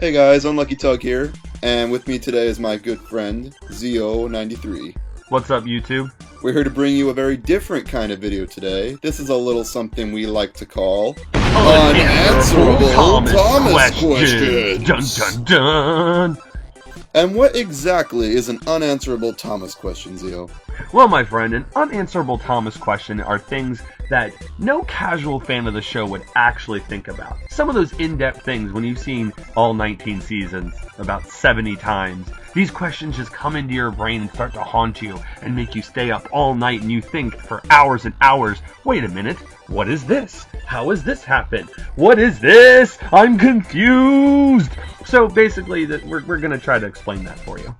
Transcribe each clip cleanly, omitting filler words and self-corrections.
Hey guys, Unlucky Tug here, and with me today is my good friend, Zio93. What's up, YouTube? We're here to bring you a very different kind of video today. This is a little something we like to call Unanswerable Thomas Questions. Dun dun dun! And what exactly is an unanswerable Thomas question, Zio? Well, my friend, an unanswerable Thomas question are things that no casual fan of the show would actually think about. Some of those in-depth things when you've seen all 19 seasons about 70 times. These questions just come into your brain and start to haunt you and make you stay up all night and you think for hours and hours, wait a minute, what is this? How has this happened? What is this? I'm confused! So basically, we're going to try to explain that for you.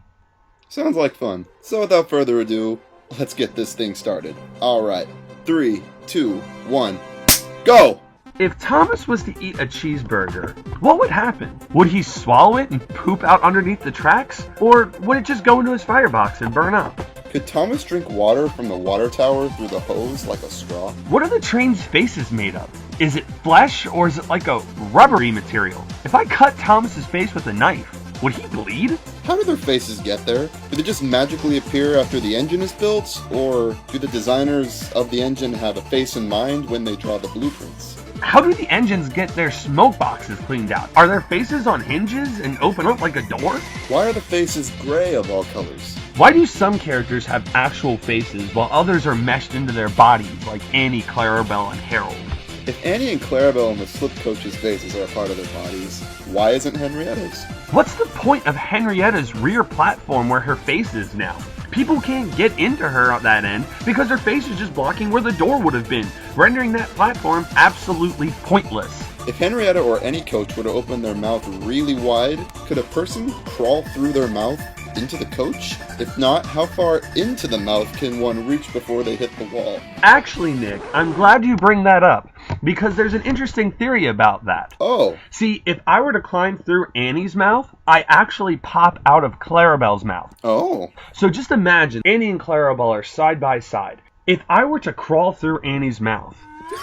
Sounds like fun. So without further ado, let's get this thing started. Alright, 3, 2, 1, go! If Thomas was to eat a cheeseburger, what would happen? Would he swallow it and poop out underneath the tracks? Or would it just go into his firebox and burn up? Could Thomas drink water from the water tower through the hose like a straw? What are the train's faces made of? Is it flesh or is it like a rubbery material? If I cut Thomas's face with a knife, would he bleed? How do their faces get there? Do they just magically appear after the engine is built? Or do the designers of the engine have a face in mind when they draw the blueprints? How do the engines get their smoke boxes cleaned out? Are their faces on hinges and open up like a door? Why are the faces gray of all colors? Why do some characters have actual faces while others are meshed into their bodies like Annie, Clarabelle, and Harold? If Annie and Clarabelle and the slip coach's faces are a part of their bodies, why isn't Henrietta's? What's the point of Henrietta's rear platform where her face is now? People can't get into her at that end because her face is just blocking where the door would have been, rendering that platform absolutely pointless. If Henrietta or any coach were to open their mouth really wide, could a person crawl through their mouth into the coach? If not, how far into the mouth can one reach before they hit the wall? Actually, Nick, I'm glad you bring that up, because there's an interesting theory about that. Oh. See, if I were to climb through Annie's mouth, I actually pop out of Clarabelle's mouth. Oh. So just imagine Annie and Clarabelle are side by side. If I were to crawl through Annie's mouth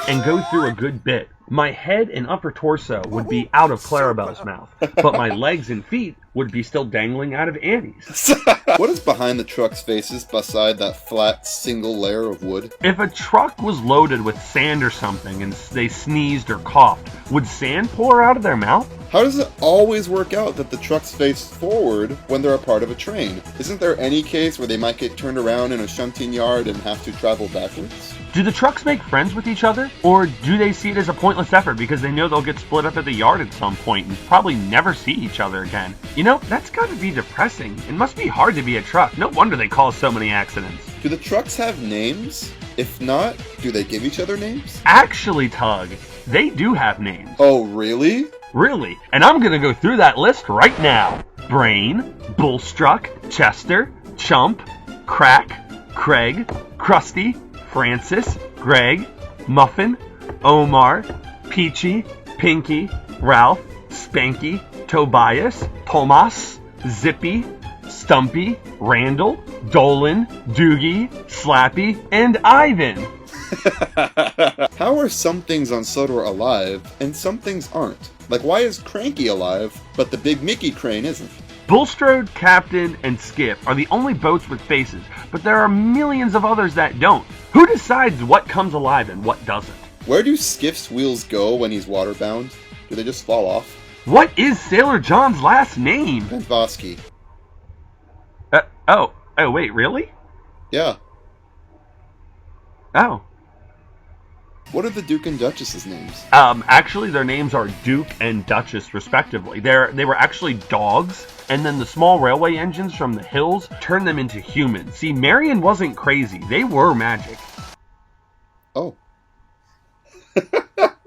and go through a good bit, my head and upper torso would be out of Clarabelle's mouth, but my legs and feet would be still dangling out of Annie's. What is behind the truck's faces beside that flat single layer of wood? If a truck was loaded with sand or something and they sneezed or coughed, would sand pour out of their mouth? How does it always work out that the trucks face forward when they're a part of a train? Isn't there any case where they might get turned around in a shunting yard and have to travel backwards? Do the trucks make friends with each other? Or do they see it as a pointless effort because they know they'll get split up at the yard at some point and probably never see each other again? You know, that's gotta be depressing. It must be hard to be a truck. No wonder they cause so many accidents. Do the trucks have names? If not, do they give each other names? Actually, Tug, they do have names. Oh, really? Really? And I'm gonna go through that list right now. Brain, Bullstruck, Chester, Chump, Crack, Craig, Krusty, Francis, Greg, Muffin, Omar, Peachy, Pinky, Ralph, Spanky, Tobias, Tomas, Zippy, Stumpy, Randall, Dolan, Doogie, Slappy, and Ivan. How are some things on Sodor alive and some things aren't? Like, why is Cranky alive, but the Big Mickey crane isn't? Bulstrode, Captain, and Skip are the only boats with faces, but there are millions of others that don't. Who decides what comes alive and what doesn't? Where do Skiff's wheels go when he's waterbound? Do they just fall off? What is Sailor John's last name? Van Vosky. Oh, wait, really? Yeah. Oh. What are the Duke and Duchess's names? Actually, their names are Duke and Duchess, respectively. They were actually dogs, and then the small railway engines from the hills turned them into humans. See, Marion wasn't crazy. They were magic. Oh.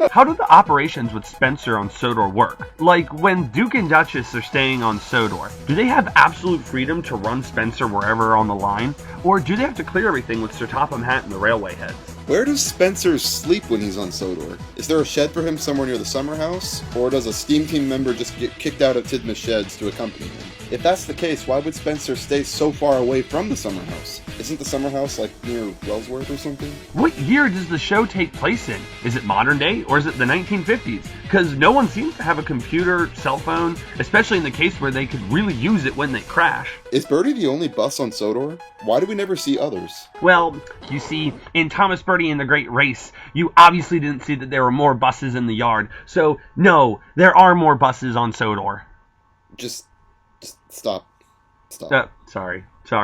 How do the operations with Spencer on Sodor work? Like, when Duke and Duchess are staying on Sodor, do they have absolute freedom to run Spencer wherever on the line? Or do they have to clear everything with Sir Topham Hatt and the railway heads? Where does Spencer sleep when he's on Sodor? Is there a shed for him somewhere near the summer house? Or does a Steam Team member just get kicked out of Tidmouth sheds to accompany him? If that's the case, why would Spencer stay so far away from the summer house? Isn't the summer house like near Wellsworth or something? What year does the show take place in? Is it modern day or is it the 1950s? Because no one seems to have a computer, cell phone, especially in the case where they could really use it when they crash. Is Birdie the only bus on Sodor? Why do we never see others? Well, you see, in Thomas Birdie and the Great Race, you obviously didn't see that there were more buses in the yard. So, no, there are more buses on Sodor. Just stop. Stop. Sorry.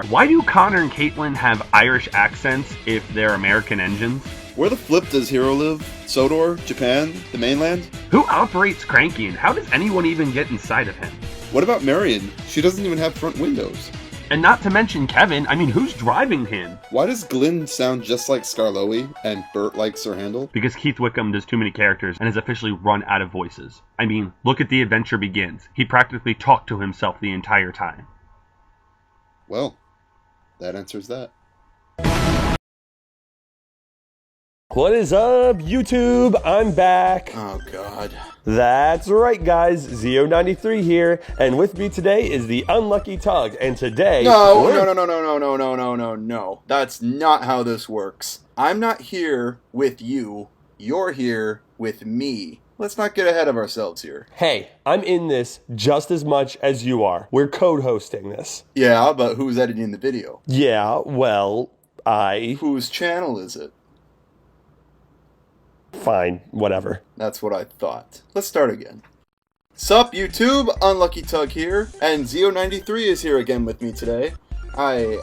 Why do Connor and Caitlin have Irish accents if they're American engines? Where the flip does Hero live? Sodor? Japan? The mainland? Who operates Cranky, and how does anyone even get inside of him? What about Marion? She doesn't even have front windows. And not to mention Kevin, who's driving him? Why does Glynn sound just like Scarloey and Bert like Sir Handel? Because Keith Wickham does too many characters and has officially run out of voices. Look at The Adventure Begins. He practically talked to himself the entire time. Well, that answers that. What is up, YouTube? I'm back. Oh, God. That's right, guys. Zeo93 here, and with me today is the Unlucky Tug, and today... No. That's not how this works. I'm not here with you. You're here with me. Let's not get ahead of ourselves here. Hey, I'm in this just as much as you are. We're code-hosting this. Yeah, but who's editing the video? Yeah, well, Whose channel is it? Fine, whatever. That's what I thought. Let's start again. Sup, YouTube? Unlucky Tug here, and Zeo93 is here again with me today. I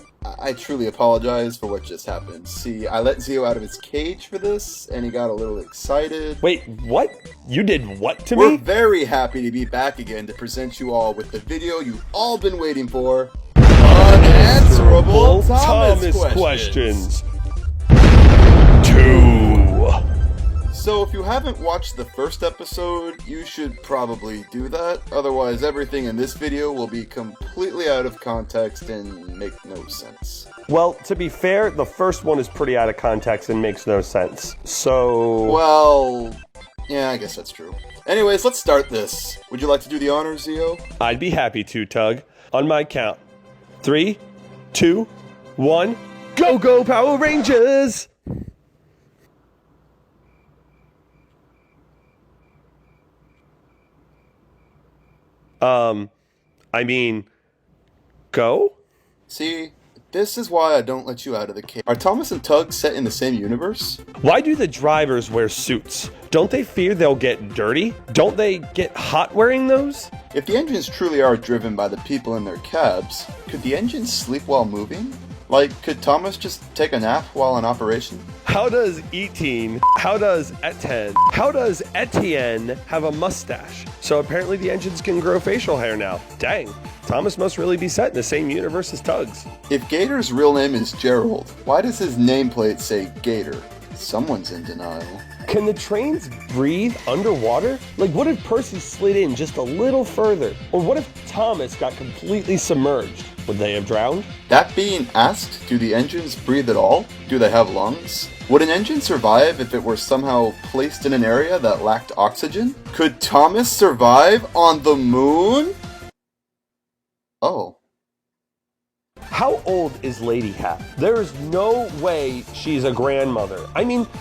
truly apologize for what just happened. See, I let Zeo out of his cage for this, and he got a little excited. Wait, what? You did what to We're me? very happy to be back again to present you all with the video you've all been waiting for. Unanswerable Thomas questions. 2. So if you haven't watched the first episode, you should probably do that. Otherwise, everything in this video will be completely out of context and make no sense. Well, to be fair, the first one is pretty out of context and makes no sense. So... Well, yeah, I guess that's true. Anyways, let's start this. Would you like to do the honors, Zeo? I'd be happy to, Tug. On my count. 3, 2, 1, go, go, Power Rangers! Go? See, this is why I don't let you out of the cage. Are Thomas and Tug set in the same universe? Why do the drivers wear suits? Don't they fear they'll get dirty? Don't they get hot wearing those? If the engines truly are driven by the people in their cabs, could the engines sleep while moving? Like, could Thomas just take a nap while in operation? How does Etienne have a mustache? So apparently the engines can grow facial hair now. Dang, Thomas must really be set in the same universe as Tug's. If Gator's real name is Gerald, why does his nameplate say Gator? Someone's in denial. Can the trains breathe underwater? Like, what if Percy slid in just a little further? Or what if Thomas got completely submerged? Would they have drowned? That being asked, do the engines breathe at all? Do they have lungs? Would an engine survive if it were somehow placed in an area that lacked oxygen? Could Thomas survive on the moon? Oh. How old is Lady Hat? There is no way she's a grandmother.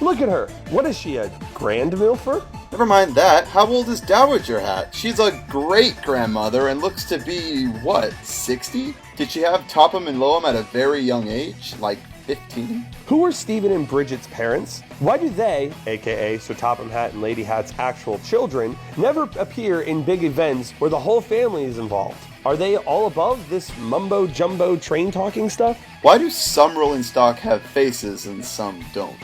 Look at her. What is she, a grandmilfer? Never mind that. How old is Dowager Hat? She's a great-grandmother and looks to be, what, 60? Did she have Topham and Loam at a very young age? Like 15? Who were Stephen and Bridget's parents? Why do they, aka Sir Topham Hatt and Lady Hat's actual children, never appear in big events where the whole family is involved? Are they all above this mumbo-jumbo train-talking stuff? Why do some rolling stock have faces and some don't?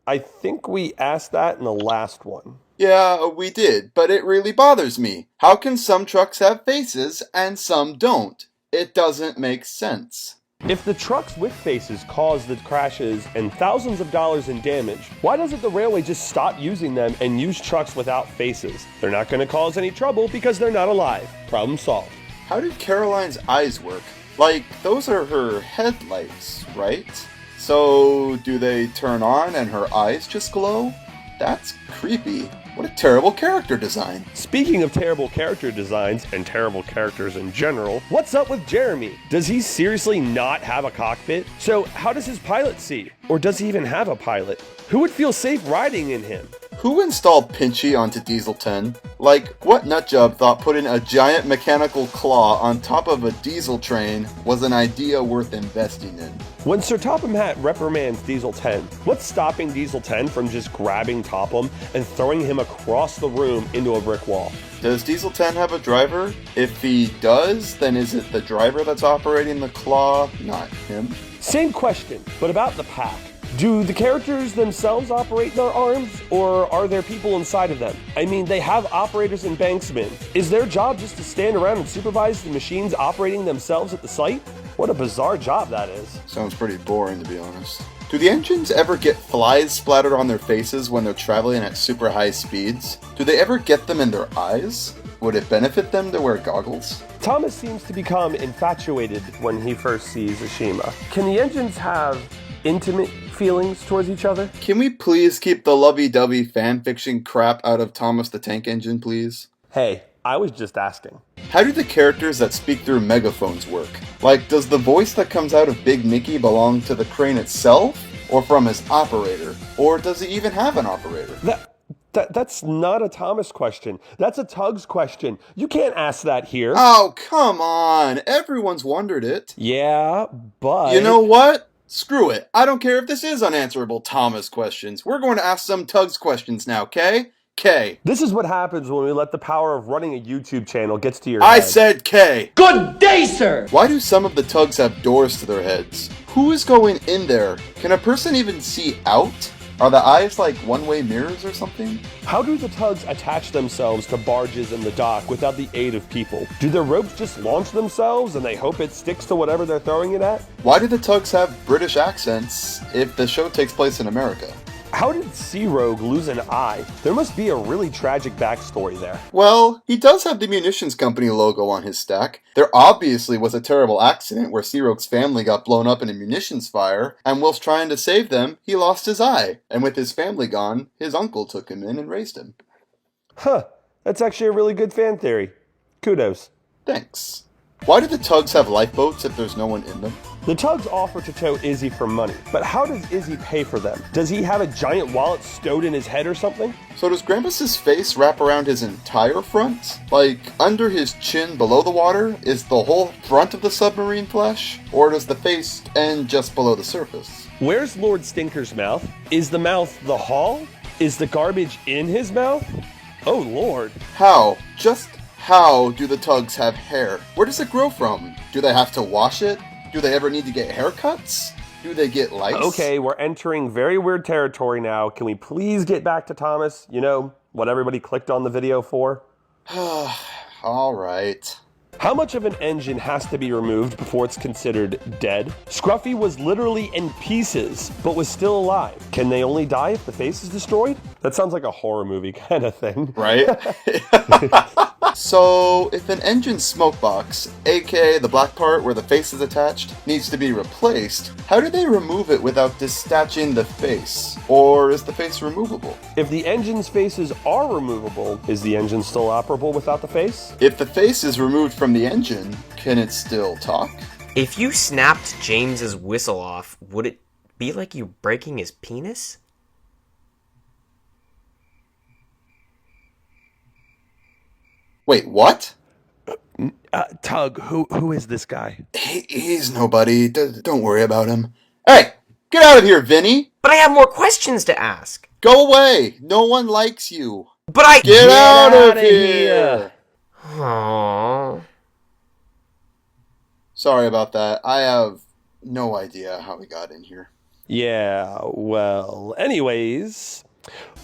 I think we asked that in the last one. Yeah, we did, but it really bothers me. How can some trucks have faces and some don't? It doesn't make sense. If the trucks with faces cause the crashes and thousands of dollars in damage, why doesn't the railway just stop using them and use trucks without faces? They're not going to cause any trouble because they're not alive. Problem solved. How did Caroline's eyes work? Like, those are her headlights, right? So, do they turn on and her eyes just glow? That's creepy. What a terrible character design. Speaking of terrible character designs, and terrible characters in general, what's up with Jeremy? Does he seriously not have a cockpit? So how does his pilot see? Or does he even have a pilot? Who would feel safe riding in him? Who installed Pinchy onto Diesel 10? Like, what nutjob thought putting a giant mechanical claw on top of a diesel train was an idea worth investing in? When Sir Topham Hatt reprimands Diesel 10, what's stopping Diesel 10 from just grabbing Topham and throwing him across the room into a brick wall? Does Diesel 10 have a driver? If he does, then is it the driver that's operating the claw, not him? Same question, but about the pack. Do the characters themselves operate their arms, or are there people inside of them? I mean, they have operators and banksmen. Is their job just to stand around and supervise the machines operating themselves at the site? What a bizarre job that is. Sounds pretty boring, to be honest. Do the engines ever get flies splattered on their faces when they're traveling at super high speeds? Do they ever get them in their eyes? Would it benefit them to wear goggles? Thomas seems to become infatuated when he first sees Ashima. Can the engines have intimate feelings towards each other? Can we please keep the lovey-dovey fanfiction crap out of Thomas the Tank Engine, please? Hey, I was just asking. How do the characters that speak through megaphones work? Like, does the voice that comes out of Big Mickey belong to the crane itself? Or from his operator? Or does he even have an operator? That's not a Thomas question. That's a Tugs question. You can't ask that here. Oh, come on. Everyone's wondered it. Yeah, but... You know what? Screw it. I don't care if this is unanswerable Thomas questions. We're going to ask some Tugs questions now, K? K. This is what happens when we let the power of running a YouTube channel gets to your I head. said K. Good day, sir! Why do some of the Tugs have doors to their heads? Who is going in there? Can a person even see out? Are the eyes like one-way mirrors or something? How do the Tugs attach themselves to barges in the dock without the aid of people? Do their ropes just launch themselves and they hope it sticks to whatever they're throwing it at? Why do the Tugs have British accents if the show takes place in America? How did Sea Rogue lose an eye? There must be a really tragic backstory there. Well, he does have the munitions company logo on his stack. There obviously was a terrible accident where Sea Rogue's family got blown up in a munitions fire, and whilst trying to save them, he lost his eye. And with his family gone, his uncle took him in and raised him. Huh, that's actually a really good fan theory. Kudos. Thanks. Why do the Tugs have lifeboats if there's no one in them? The Tugs offer to tow Izzy for money, but how does Izzy pay for them? Does he have a giant wallet stowed in his head or something? So does Grampus's face wrap around his entire front? Like, under his chin below the water is the whole front of the submarine flesh? Or does the face end just below the surface? Where's Lord Stinker's mouth? Is the mouth the hull? Is the garbage in his mouth? Oh, Lord. How? Just how do the Tugs have hair? Where does it grow from? Do they have to wash it? Do they ever need to get haircuts? Do they get lice? Okay, we're entering very weird territory now. Can we please get back to Thomas? You know, what everybody clicked on the video for? All right. How much of an engine has to be removed before it's considered dead? Scruffy was literally in pieces, but was still alive. Can they only die if the face is destroyed? That sounds like a horror movie kind of thing. Right? So, if an engine smoke box, aka the black part where the face is attached, needs to be replaced, how do they remove it without detaching the face? Or is the face removable? If the engine's faces are removable, is the engine still operable without the face? If the face is removed from the engine, can it still talk? If you snapped James's whistle off, would it be like you breaking his penis? Wait, what? Tug, who is this guy? He's nobody. Don't worry about him. Hey, get out of here, Vinny! But I have more questions to ask. Go away! No one likes you. But I... Get out of here! Aww. Sorry about that. I have no idea how we got in here. Yeah, well, anyways...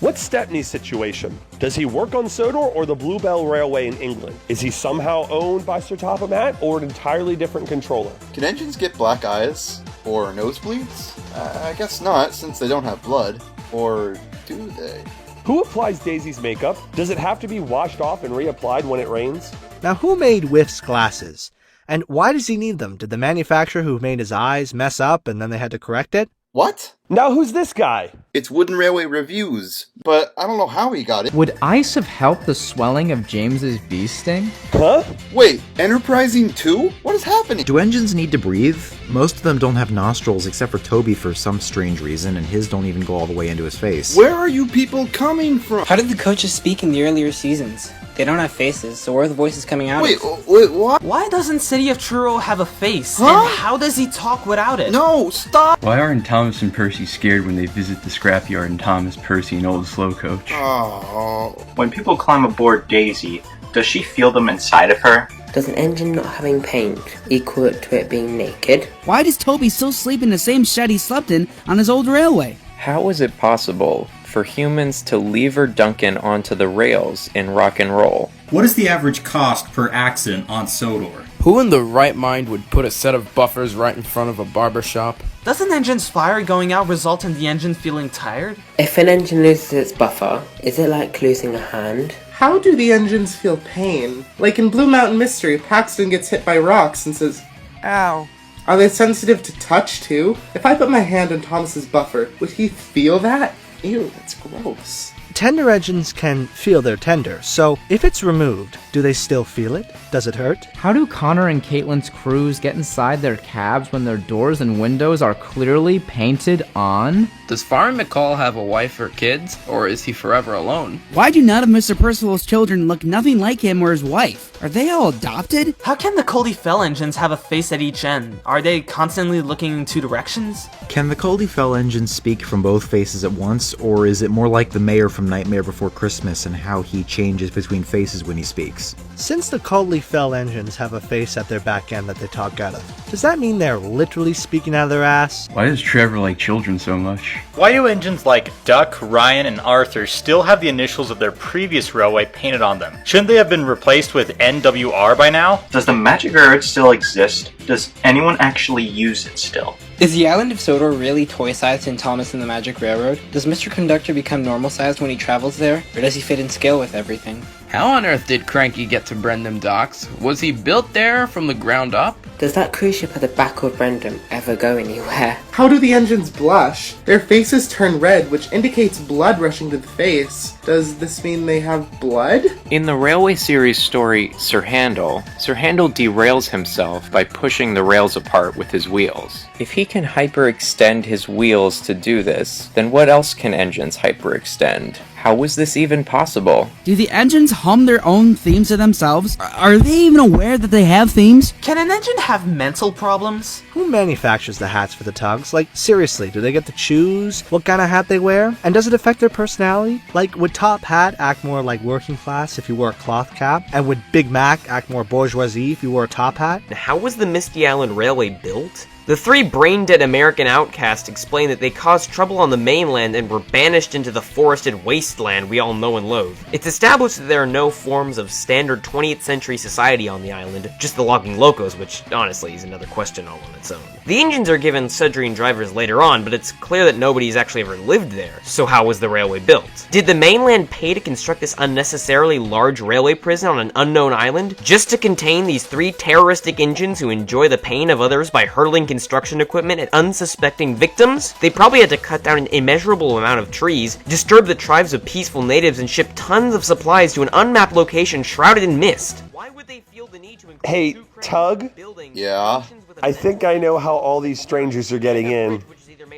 What's Stepney's situation? Does he work on Sodor or the Bluebell Railway in England? Is he somehow owned by Sir Topham Hatt or an entirely different controller? Can engines get black eyes? Or nosebleeds? I guess not, since they don't have blood. Or do they? Who applies Daisy's makeup? Does it have to be washed off and reapplied when it rains? Now, who made Whiff's glasses? And why does he need them? Did the manufacturer who made his eyes mess up and then they had to correct it? What? Now who's this guy? It's Wooden Railway Reviews, but I don't know how he got it. Would ice have helped the swelling of James's bee sting? Huh? Wait, Enterprising 2? What is happening? Do engines need to breathe? Most of them don't have nostrils except for Toby for some strange reason, and his don't even go all the way into his face. Where are you people coming from? How did the coaches speak in the earlier seasons? They don't have faces, so where are the voices coming out Wait, of? wait, what? Why doesn't City of Truro have a face? Huh? And how does he talk without it? No, stop! Why aren't Thomas and Percy scared when they visit the scrapyard and Thomas, Percy, and old slow coach? Oh. When people climb aboard Daisy, does she feel them inside of her? Does an engine not having paint equal to it being naked? Why does Toby still sleep in the same shed he slept in on his old railway? How is it possible for humans to lever Duncan onto the rails in rock and roll? What is the average cost per accident on Sodor? Who in the right mind would put a set of buffers right in front of a barber shop? Does an engine's fire going out result in the engine feeling tired? If an engine loses its buffer, is it like losing a hand? How do the engines feel pain? Like in Blue Mountain Mystery, Paxton gets hit by rocks and says, "Ow." Are they sensitive to touch too? If I put my hand on Thomas's buffer, would he feel that? Ew, that's gross. Tender engines can feel they're tender, so if it's removed, do they still feel it? Does it hurt? How do Connor and Caitlin's crews get inside their cabs when their doors and windows are clearly painted on? Does Farm McCall have a wife or kids, or is he forever alone? Why do none of Mr. Percival's children look nothing like him or his wife? Are they all adopted? How can the Coldy Fell engines have a face at each end? Are they constantly looking in two directions? Can the Coldy Fell engine speak from both faces at once, or is it more like the mayor from Nightmare Before Christmas and how he changes between faces when he speaks? Since the Coldly Fell engines have a face at their back end that they talk out of, does that mean they're literally speaking out of their ass? Why does Trevor like children so much? Why do engines like Duck, Ryan, and Arthur still have the initials of their previous railway painted on them? Shouldn't they have been replaced with NWR by now? Does the Magic Railroad still exist? Does anyone actually use it still? Is the island of Sodor really toy-sized in Thomas and the Magic Railroad? Does Mr. Conductor become normal-sized when he travels there? Or does he fit in scale with everything? How on earth did Cranky get to Brendam Docks? Was he built there from the ground up? Does that cruise ship at the back of Brendam ever go anywhere? How do the engines blush? Their faces turn red, which indicates blood rushing to the face. Does this mean they have blood? In the Railway series story Sir Handel derails himself by pushing the rails apart with his wheels. If he can hyperextend his wheels to do this, then what else can engines hyperextend? How was this even possible? Do the engines hum their own themes to themselves? Are they even aware that they have themes? Can an engine have mental problems? Who manufactures the hats for the tugs? Like, seriously, do they get to choose what kind of hat they wear? And does it affect their personality? Like, would Top Hat act more like working class if you wore a cloth cap? And would Big Mac act more bourgeoisie if you wore a top hat? How was the Misty Island Railway built? The three brain-dead American outcasts explain that they caused trouble on the mainland and were banished into the forested wasteland we all know and loathe. It's established that there are no forms of standard 20th century society on the island, just the logging locos, which honestly is another question all on its own. The engines are given Sudrian drivers later on, but it's clear that nobody's actually ever lived there. So how was the railway built? Did the mainland pay to construct this unnecessarily large railway prison on an unknown island, just to contain these three terroristic engines who enjoy the pain of others by hurtling construction equipment at unsuspecting victims? They probably had to cut down an immeasurable amount of trees, disturb the tribes of peaceful natives, and ship tons of supplies to an unmapped location shrouded in mist. Why would they feel the need to include Hey, Tug? Yeah? I think I know how all these strangers are getting in.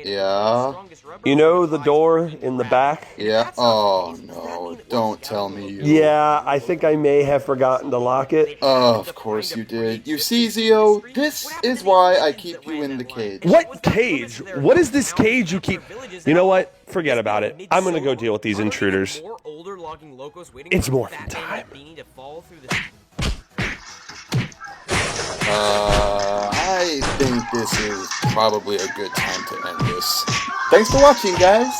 Yeah? You know the door in the back? Yeah? Oh, no. Don't tell me you... Yeah, I think I may have forgotten to lock it. Of course you did. You see, Zio, this is why I keep you in the cage. What cage? What is this cage you keep... You know what? Forget about it. I'm gonna go deal with these intruders. It's morphin' time. I think this is probably a good time to end this. Thanks for watching, guys!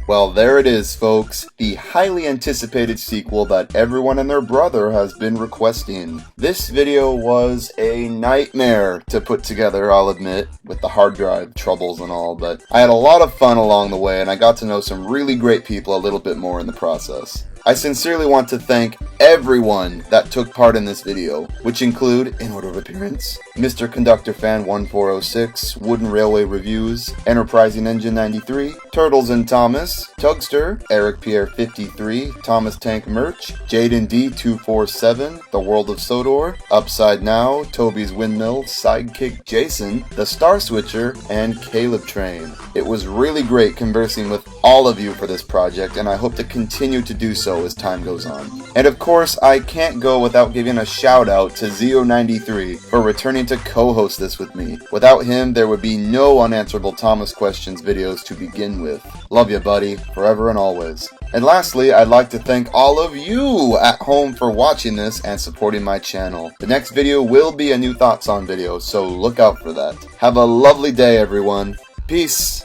Well, there it is, folks. The highly anticipated sequel that everyone and their brother has been requesting. This video was a nightmare to put together, I'll admit, with the hard drive troubles and all, but I had a lot of fun along the way, and I got to know some really great people a little bit more in the process. I sincerely want to thank everyone that took part in this video, which include, in order of appearance, Mr. Conductor Fan 1406, Wooden Railway Reviews, Enterprising Engine 93, Turtles and Thomas, Tugster, Eric Pierre 53, Thomas Tank Merch, Jaden D247, The World of Sodor, Upside Now, Toby's Windmill, Sidekick Jason, The Star Switcher, and Caleb Train. It was really great conversing with all of you for this project, and I hope to continue to do so as time goes on. And of course, I can't go without giving a shout out to Zeo93 for returning to co-host this with me. Without him, there would be no Unanswerable Thomas Questions videos to begin with. Love you, buddy, forever and always. And lastly, I'd like to thank all of you at home for watching this and supporting my channel. The next video will be a new Thoughts On video, so look out for that. Have a lovely day, everyone. Peace.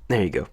There you go.